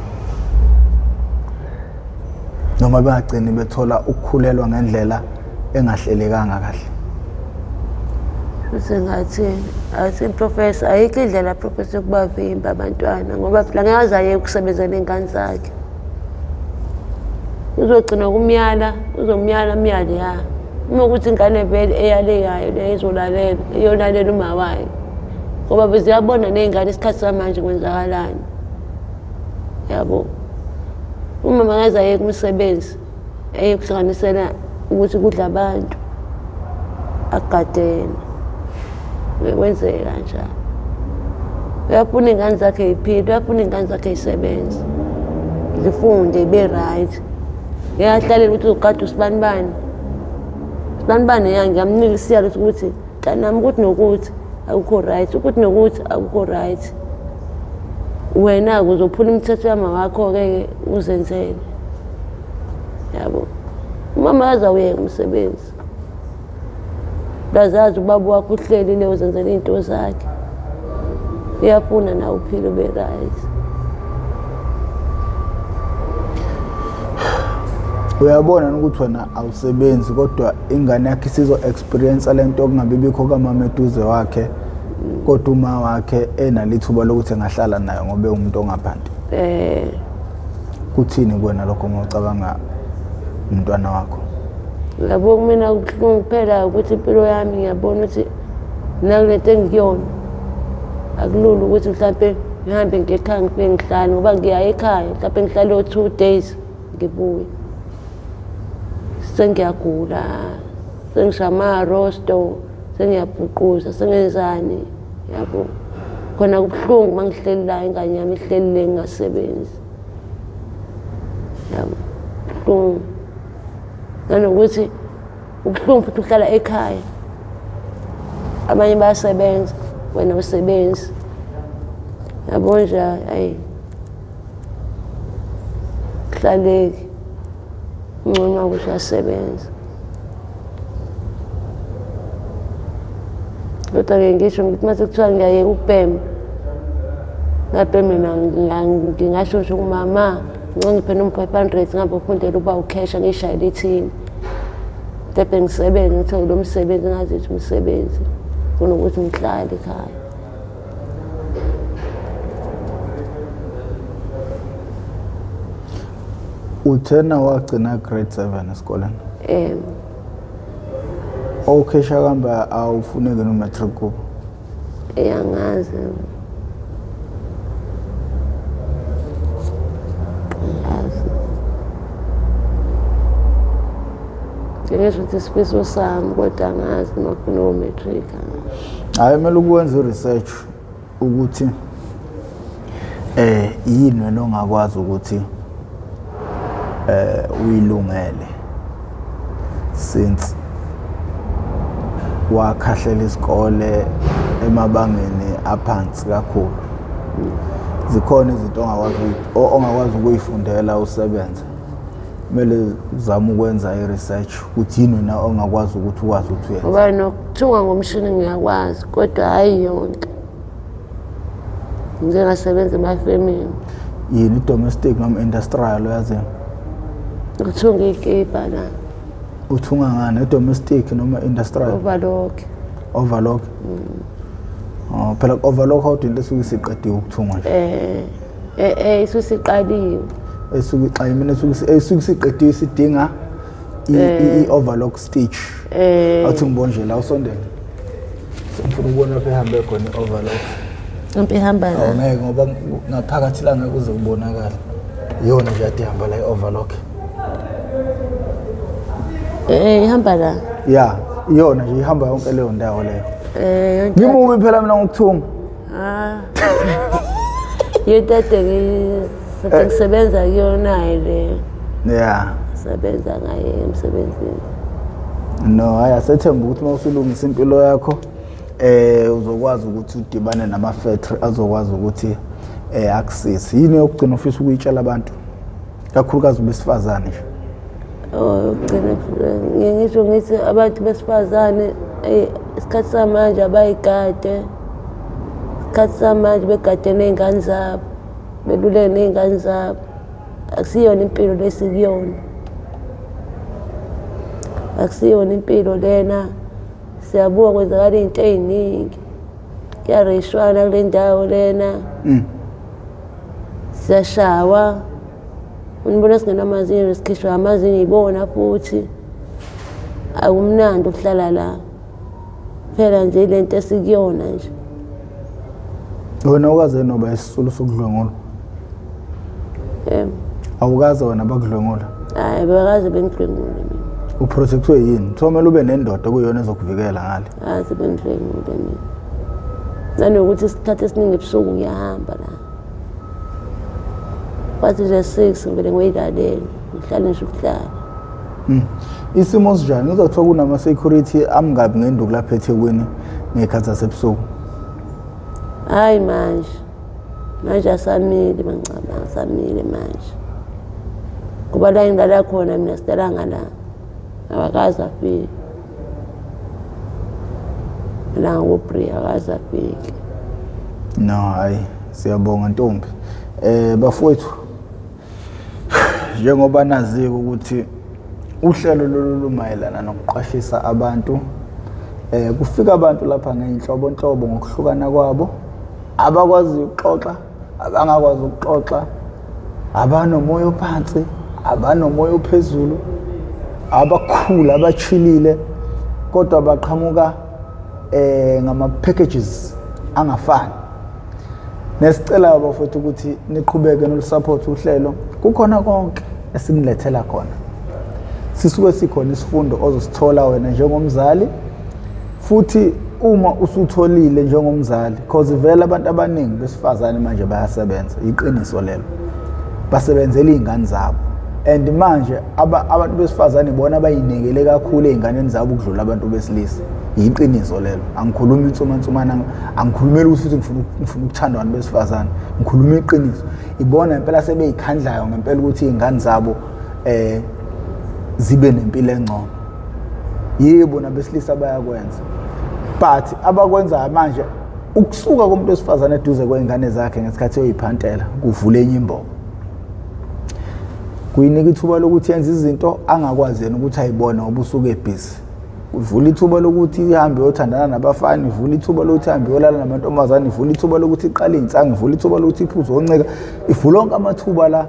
noma bengagcini bethola ukukhulelwa ngendlela engahlelekanga kahle Sengathi professor ayikho indlela professor kubavimba abantwana ngoba phela ngeke azaye ukusebenza nengane zakhe uzogcina kumyala myale ya uma ukuthi ingane vele eyaleyayo le izolalela iyolalela uma wayo ngoba beziyabona nezingane isikhathi samanje kwenzakalani yabo. Uma mangaze aye kumsebenzi kuhlanganisela ukuthi kudla abantu agadene kwenzeka kanjalo. Uyafuna ingane zakhe iphile, uyafuna ingane zakhe isebenze, zifunde ibe right. Ngiyahlalela ukuthi uqada usibanibani ngingamnika isiyalo ukuthi nami ukuthi nokuthi akukho right, ukuthi nokuthi akukho right. Wena-ke uzophula imithetho yama wakho-ke uzenzele, yabo. Umama azawuyeka umsebenzi, uyazazi ubaba wakho uhleli le uzenzela iy'nto zakhe. Uyafuna nawe uphile ube right. Uyabona ukuthi wena awusebenzi kodwa ingane yakhe isizo-experience lento okungabe bikho kamama eduze wakhe, kodwa uma wakhe enalithuba lokuthi engahlala nayo ngoba umuntu ongaphansi. Kuthini kuwena lokho uma ucabanga umntwana wakho? Yabo kumina kubuhlungu kuphela ukuthi impilo yami ngiyabona ukuthi nakulento engikuyona akulula ukuthi mhlawumbe ngihambe ngekhaya ngifike ngihlale ngoba ngiya ekhaya mhlawumbe ngihlale 2 days ngibuye. Sengiyagula, sengishama rosto, sengiyabhuquza, sengenzani, yabo. Khona kubuhlungu mangihleli la ingane yami ihleli le ngingasebenzi. Yabo. Kubuhlungu. Nanokuthi ubuhlungu futhi uhlala ekhaya. Abanye bayasebenza, wena usebenzi. Yabo nje ayi. Hlaleki. Ngcono ukuthi uyasebenza. Kodwa-ke ngisho ngithi mase kuthiwa ngiyayeka ukubhema, ngabhema mina ngingasho nje kumama ngiphe no-500 ngabe ufundela ukuba ukhesha ngishayela ithini. Mhlawumbe ngisebenze ngithole lo msebenzi ngazi ukuthi umsebenzi kunokuthi ngihlale ekhaya. Uthena wagcina grade 7 esikoleni. Okhesha kambe awufuneke no matric kubo? Angazi. Ngisho ukuthi isifiso sami kodwa angazi nofuna o-matric. Hayi kumele ukwenza research ukuthi yini wena ongakwazi ukuthi uyilungele since wakhahlela isikole emabangeni aphansi kakhulu. Zikhona izinto ongakwazi ukuyifundela usebenze. Kumele uzame ukwenza i-research ukuthi yini wena ongakwazi ukuthi ukwazi ukuthi uyenze. Ngoba nokuthunga ngomshini ngiyakwazi kodwa hayi yonke. Ngingasebenza emafemini. Yini domestic noma industrial uyazini? Ukuthunga ikipa la. Uthunga ngani, domestic noma industrial? Overlock. Overlock. Phela overlock awudingi lesuke siqediwe ukuthunga nje. Isusiqaliwe. Esuke siqediwe sidinga i-overlock stitch. Awuthi ngibonje la usondele. Ngifuna ukubona lapha ehambe khona i-overlock. Impilo ihamba la. Ngeke ngoba ngaphakathi la ngeke kuze kubonakala. Yona nje ihamba la i-overlock. Ihamba la. Ya, yona nje ihamba yonke leyo ndawo leyo. Ngimubi phela mina ngokuthunga. Yetete ngisebenza kuyona ile. Yeah. Sebenza ngaye emsebenzini. No, hayi asethemba ukuthi mawusulungisa impilo yakho uzokwazi ukuthi udibane nama-factory azokwazi ukuthi access. Yini yokugcina ufisa ukuyitshela abantu kakhulukazi besifazane nje? Ngisho ngithi abantu besifazane isikhathi samanje abayigade. Isikhathi samanje begade ney'ngane zabo, beluleke ney'ngane zabo. Akusiyona impilo lesikuyona. Akusiyona impilo lena. Siyabuka kwenzakala iy'nto ey'ningi. Kuyareyishwana kule ndawo lena. Siyashawa. Unibona singenamazinyo sikhishwa amazinyo ibona futhi. Akumnandi ukuhlala la. Phela nje lento esikuyona nje. Wena ukwaze noba isisulu sokudlwengula? Awukazi wena bakudlwengula? Hayi bakaze bengidlwengule mina. Uprotectwe yini? Thomela ube nendoda kuyona ezokuvikela ngale. Hayi sebengidlwengule mina. Nanokuthi isikhathi esiningi ebusuku ngiyahamba la. Kwathi nje 6 ngivele ngoyilalela, ngihlale nje ukuhlala. Isimo sinjani? Uzothiwa kunama security amngabi ngenduku lapha eThekwini ngekhathi zasebusuku. Hayi manje asamile bangicabanga asamile manje. Kuba la ngidala khona mina sidelanga la. Abakazi afike. La ngoBri akazi afike. No hayi siyabonga Ntombi. Bafowethu njengoba nazi ukuthi uhlelo lolumayelana nokuqashisa abantu kufika abantu lapha ngeinhlobonhlobo ngokuhlukana kwabo abakwazi ukuxoxa abangakwazi ukuxoxa abanomoya ophansi abanomoya ophezulu abakhulu abachilile kodwa baqhamuka ngama packages angafani. Nesicela abafowethu ukuthi niqhubeke nosupport uhlelo kukhona konke esinilethela khona. Sisuke sikhona isifundo ozosithola wena njengomzali futhi uma usutholile njengomzali because vele abantu abaningi besifazane manje bayasebenza iqiniso lelo basebenzela izingane zabo and manje abantu besifazane bona abayinekele kakhulu ezinganeni zabo ukudlula abantu besilisa iqiniso lelo. Angikhulumi insumansumana angikhulumeli ukuthi ngifuna ukuthandwa abantu besifazane ngikhuluma iqiniso ibona impela sebeyikhandlayo ngempela ukuthi izingane zabo zibe nempilo engcono. Yebo nabesilisa bayakwenza but abakwenza manje ukusuka komuntu wesifazane eduze kwezingane zakhe ngesikhathi eyiphantela kuvule enye imbobo. Kuyinika ithuba lokuthi yenze izinto angakwazi yena ukuthi ayibone ngoba usuke ebusy. Uvula ithuba lokuthi ihambe yothandana nabafana, ivula ithuba lokuthi ihambe yolala namantombazane, ivula ithuba lokuthi iqale insanga, ivula ithuba lokuthi iphuze onceka, ivula onke amathuba la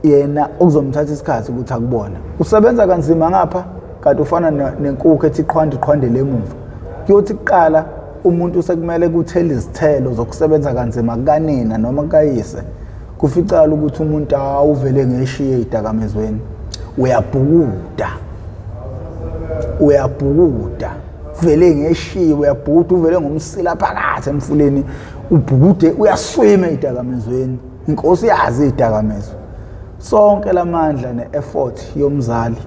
yena okuzomthatha isikhathi ukuthi akubone. Usebenza kanzima ngapha kanti ufana nenkukhu ethi qhwandele emuva. Kuyothi kuqala umuntu sekumele kuthele izithelo zokusebenza kanzima kanina noma kayise. Kuficala ukuthi umuntu awuvele ngeshiye idakamezweni. Uyabhukuda. Vele ngeshiye uyabhukuda uvele ngomsila phakathi emfuleni. Ubhukude uyaswima idakamezweni. Inkosi yazi idakamezwe. Sonke lamandla ne-effort yomzali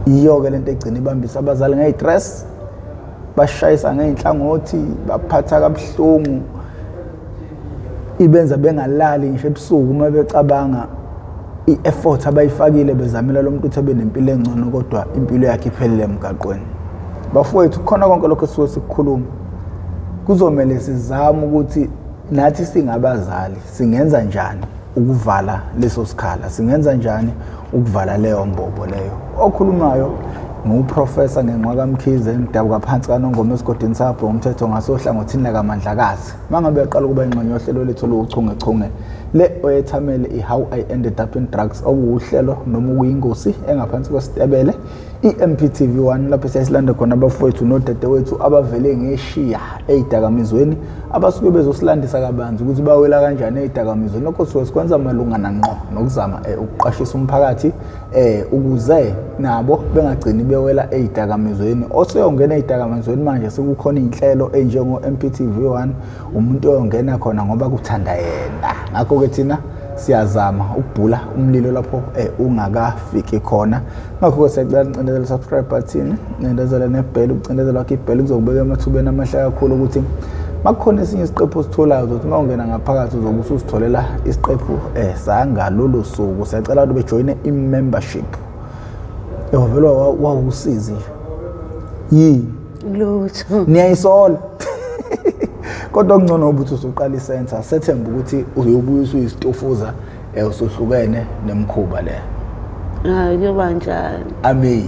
iyo ke lento egcina ibambisa abazali ngeyistress bashayisa ngeinhlangothi baphatha kabuhlungu ibenza bengalali ngisho ebusuku uma becabanga i-effort abayifakile bezamela lo muntu ube nempilo engcono kodwa impilo yakhe iphelele emgaqweni. Bafowethu khona konke lokho sisuke sikukhuluma kuzomela sizame ukuthi nathi singabazali singenza njani ukuvala leso sikhala, singenza njani ukuvala leyo mbobo leyo. Okhulumayo nguprofessor ngenqwaka Mkhize ngidabuka phansi kaNongoma esigodini sapho umthetho ngasohlangothini lakaMandlakazi. Mangabe yaqala ukuba ingxenye yohlelo lethu lokuchungechunge le oyethamele iHow I Ended Up in Drugs okuhlelo noma ukuyingosi engaphansi kwesitebele iMPTV1 lapho siyasilanda khona abafowethu nodadewethu abavele ngeshiya ezidakamizweni abasuke bezosilandisa kabanzi ukuthi bawela kanjani ezidakamizweni. Lokho sikwenza malungana ngqo nokuzama ukuqashisa umphakathi ukuze nabo bengagcini bewela ezidakamizweni. Oseyongena ezidakamizweni manje sekukhona inhlelo enjengo MPTV1 umuntu oyongena khona ngoba kuthanda yena. Ngakho ke thina siyazama ukubhula umlilo lapho ungakafiki khona. Ngakho ke siyacela ucindezele subscribe button nendezele nebell ucindezele wakhe ibell kuzokubeka emathubeni amahle kakhulu ukuthi makukhona esinye isiqephu ositholayo uzothi mawungena ngaphakathi uzobe usitholela isiqephu sangalolu suku. Siyacela ukuthi bejoine i-membership vele wawusizi yini Lutho niyayisola kodwa kungcono ukuthi usuqala isensor sethemba ukuthi uyobuya usuyisitofuza usohlukene nemkhuba le. Hayi kuyoba njani. Amen.